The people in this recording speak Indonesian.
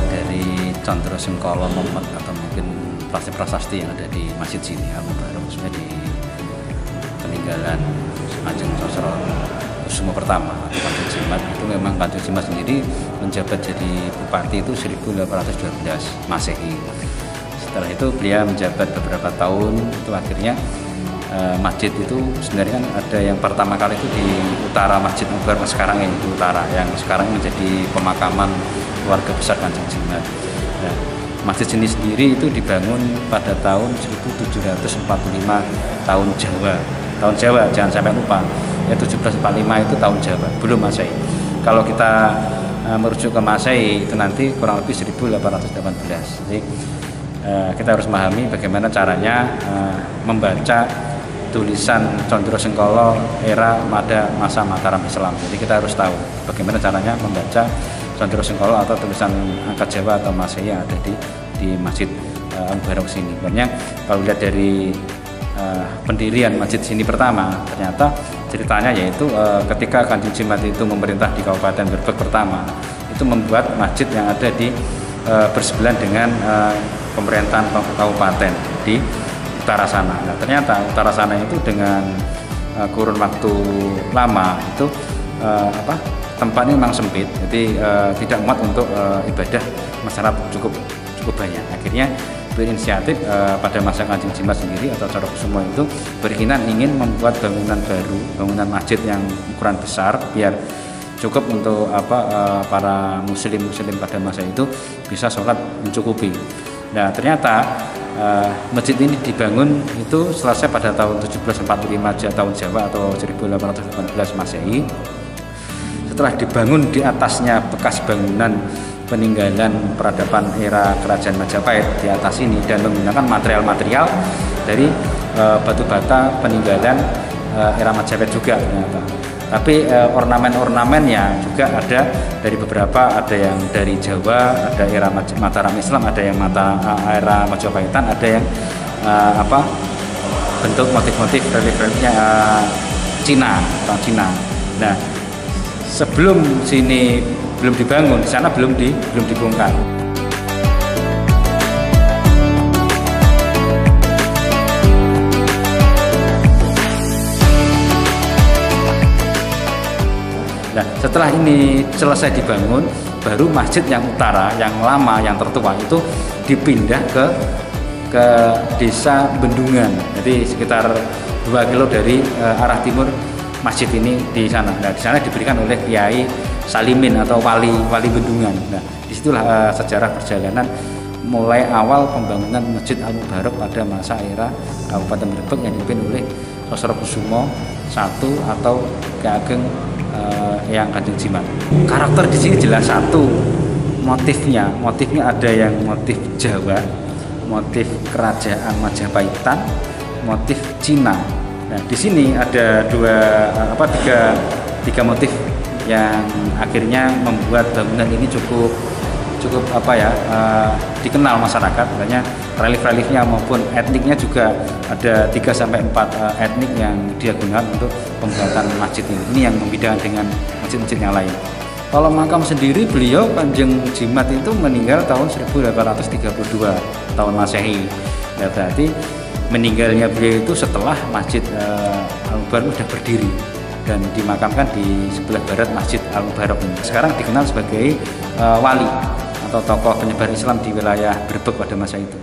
dari Condro Sengkolo Momet atau mungkin prasasti yang ada di masjid sini, Al-Mubarak, khususnya di peninggalan Kanjeng Sosro Kusumo pertama atau Kanjeng Jimat. Itu memang Kanjeng Jimat sendiri menjabat jadi bupati itu 1812 Masehi. Setelah itu beliau menjabat beberapa tahun, itu akhirnya masjid itu sebenarnya kan ada yang pertama kali itu di utara Masjid Al-Mubarak sekarang ini, di utara, yang sekarang menjadi pemakaman keluarga besar Kanjeng Jimat. Nah, masjid ini sendiri itu dibangun pada tahun 1745 tahun Jawa, jangan sampai lupa ya, 1745 itu tahun Jawa, belum Masehi. Kalau kita merujuk ke Masehi itu nanti kurang lebih 1818. Jadi kita harus memahami bagaimana caranya membaca tulisan Condro Sengkolo era masa Mataram Islam. Jadi kita harus tahu bagaimana caranya membaca Condro Sengkolo atau tulisan angkat Jawa atau Masehi yang ada di Masjid Al-Mubarak sini. Banyak kalau lihat dari pendirian masjid sini pertama, ternyata ceritanya yaitu ketika Kanjeng Jimat itu memerintah di Kabupaten Grebeg pertama, itu membuat masjid yang ada di bersebelahan dengan pemerintahan kabupaten di utara sana. Nah, ternyata utara sana itu dengan kurun waktu lama itu tempatnya memang sempit, jadi tidak muat untuk ibadah masyarakat cukup banyak. Akhirnya berinisiatif pada masa Kanjeng Jimat sendiri atau Condro Kusumo itu berkeinginan ingin membuat bangunan baru, bangunan masjid yang ukuran besar biar cukup untuk para muslim pada masa itu bisa sholat mencukupi. Nah, ternyata masjid ini dibangun itu selesai pada tahun 1745 tahun Jawa atau 1818 Masehi. Setelah dibangun di atasnya bekas bangunan peninggalan peradaban era Kerajaan Majapahit di atas ini dan menggunakan material-material dari batu bata peninggalan era Majapahit juga ternyata. Tapi ornamen-ornamennya juga ada dari beberapa, ada yang dari Jawa, ada era Mataram Islam, ada yang era Majapahitan, ada yang bentuk motif-motif relief-reliefnya Cina. Nah, sebelum sini belum dibangun, di sana belum dibongkar. Nah, setelah ini selesai dibangun, baru masjid yang utara, yang lama, yang tertua itu dipindah ke desa Bendungan. Jadi sekitar 2 kilo dari arah timur masjid ini di sana. Nah, di sana diberikan oleh Kiai Salimin atau wali Bendungan. Nah, disitulah sejarah perjalanan mulai awal pembangunan Masjid Al-Mubarak pada masa era Kabupaten Grebeg yang dipimpin oleh Sosro Kusumo I atau Ki Ageng yang Kanjeng Jimat. Karakter di sini jelas satu, motifnya ada yang motif Jawa, motif Kerajaan Majapahitan, motif Cina. Nah, di sini ada tiga motif yang akhirnya membuat bangunan ini cukup dikenal masyarakat. Banyak relief-reliefnya maupun etniknya juga ada 3-4 etnik yang dia gunakan untuk pembuatan masjid ini. Ini yang membedakan dengan masjid-masjid yang lain. Kalau makam sendiri, beliau Kanjeng Jimat itu meninggal tahun 1832 tahun Masehi. Ya, berarti meninggalnya beliau itu setelah Masjid Al-Mubarak sudah berdiri dan dimakamkan di sebelah barat Masjid Al-Mubarak ini. Sekarang dikenal sebagai wali atau tokoh penyebar Islam di wilayah Grebeg pada masa itu.